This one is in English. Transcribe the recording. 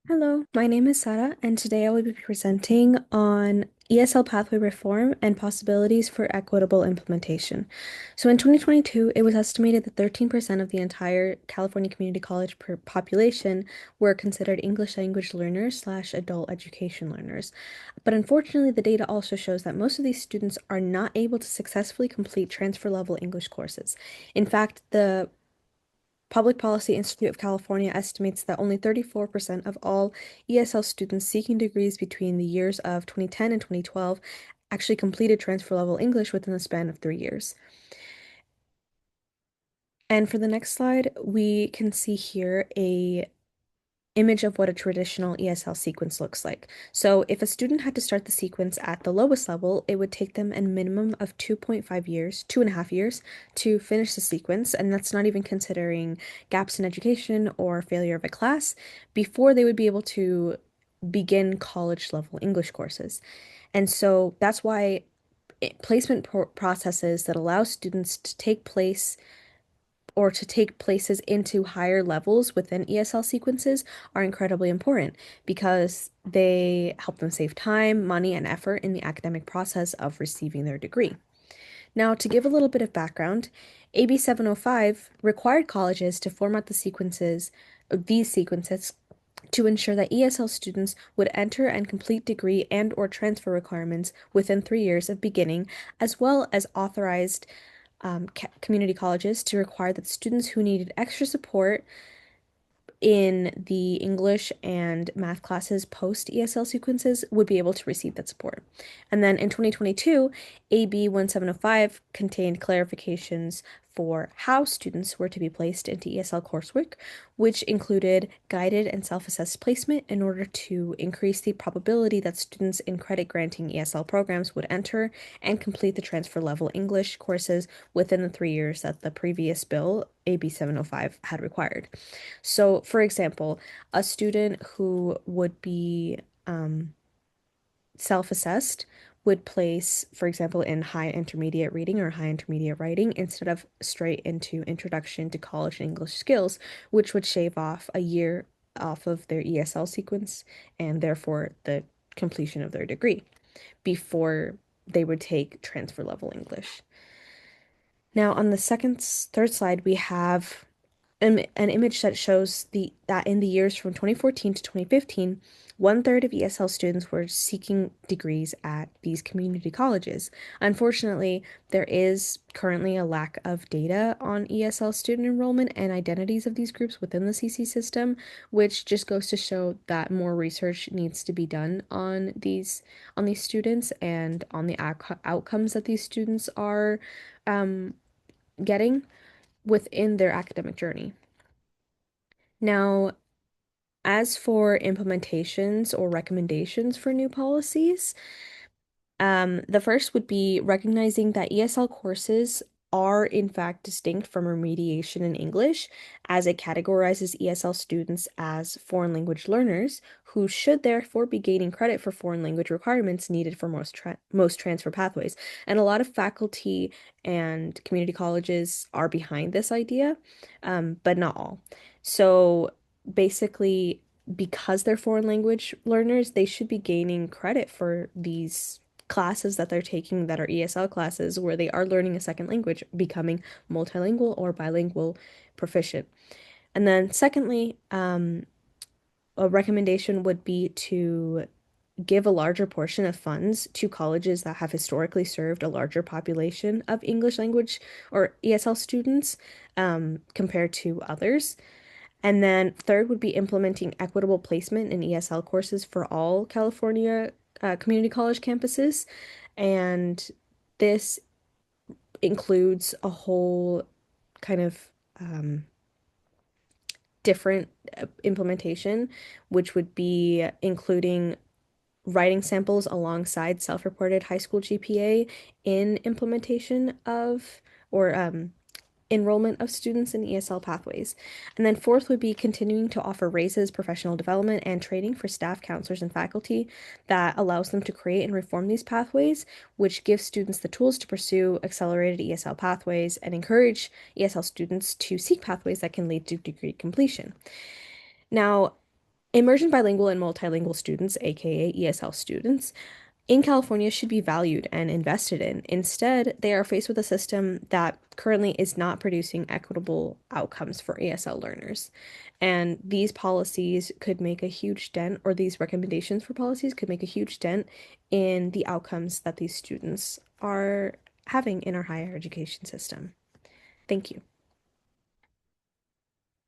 Hello, my name is Sarah, and today I will be presenting on ESL pathway reform and possibilities for equitable implementation. So in 2022, it was estimated that 13% of the entire California community college population were considered English language learners slash adult education learners. But unfortunately, the data also shows that most of these students are not able to successfully complete transfer level English courses. In fact, the Public Policy Institute of California estimates that only 34% of all ESL students seeking degrees between the years of 2010 and 2012 actually completed transfer level English within the span of 3 years. And for the next slide, we can see here a image of what a traditional ESL sequence looks like. So if a student had to start the sequence at the lowest level, it would take them a minimum of 2.5 years, 2.5 years, to finish the sequence, and that's not even considering gaps in education or failure of a class, before they would be able to begin college level English courses. And so that's why placement processes that allow students to take place or to take places into higher levels within ESL sequences are incredibly important because they help them save time, money, and effort in the academic process of receiving their degree. Now, to give a little bit of background, AB 705 required colleges to format these sequences to ensure that ESL students would enter and complete degree and or transfer requirements within 3 years of beginning, as well as authorized community colleges to require that students who needed extra support in the English and math classes post ESL sequences would be able to receive that support. And then in 2022, AB 1705 contained clarifications for how students were to be placed into ESL coursework, which included guided and self-assessed placement in order to increase the probability that students in credit-granting ESL programs would enter and complete the transfer level English courses within the 3 years that the previous bill, AB 705, had required. So, for example, a student who would be self-assessed would place, for example, in high intermediate reading or high intermediate writing instead of straight into Introduction to College English Skills, which would shave off a year off of their ESL sequence and therefore the completion of their degree before they would take transfer level English. Now, on the third slide, we have an image that shows that in the years from 2014 to 2015, 1/3 of ESL students were seeking degrees at these community colleges. Unfortunately, there is currently a lack of data on ESL student enrollment and identities of these groups within the CC system, which just goes to show that more research needs to be done on these students and on the outcomes that these students are um, getting within their academic journey. Now, as for implementations or recommendations for new policies, the first would be recognizing that ESL courses are in fact distinct from remediation in English, as it categorizes ESL students as foreign language learners, who should therefore be gaining credit for foreign language requirements needed for most transfer pathways. And a lot of faculty and community colleges are behind this idea, but not all. So basically, because they're foreign language learners, they should be gaining credit for these classes that they're taking that are ESL classes where they are learning a second language, becoming multilingual or bilingual proficient. And then secondly, a recommendation would be to give a larger portion of funds to colleges that have historically served a larger population of English language or ESL students compared to others. And then third would be implementing equitable placement in ESL courses for all California community college campuses. And this includes a whole kind of um, different implementation, which would be including writing samples alongside self-reported high school GPA in implementation of or enrollment of students in ESL pathways. And then fourth would be continuing to offer raises, professional development, and training for staff, counselors, and faculty that allows them to create and reform these pathways, which gives students the tools to pursue accelerated ESL pathways and encourage ESL students to seek pathways that can lead to degree completion. Now, Immersion bilingual and multilingual students, aka ESL students, in California should be valued and invested in. Instead, they are faced with a system that currently is not producing equitable outcomes for ESL learners. And these policies could make a huge dent, or these recommendations for policies could make a huge dent in the outcomes that these students are having in our higher education system. Thank you.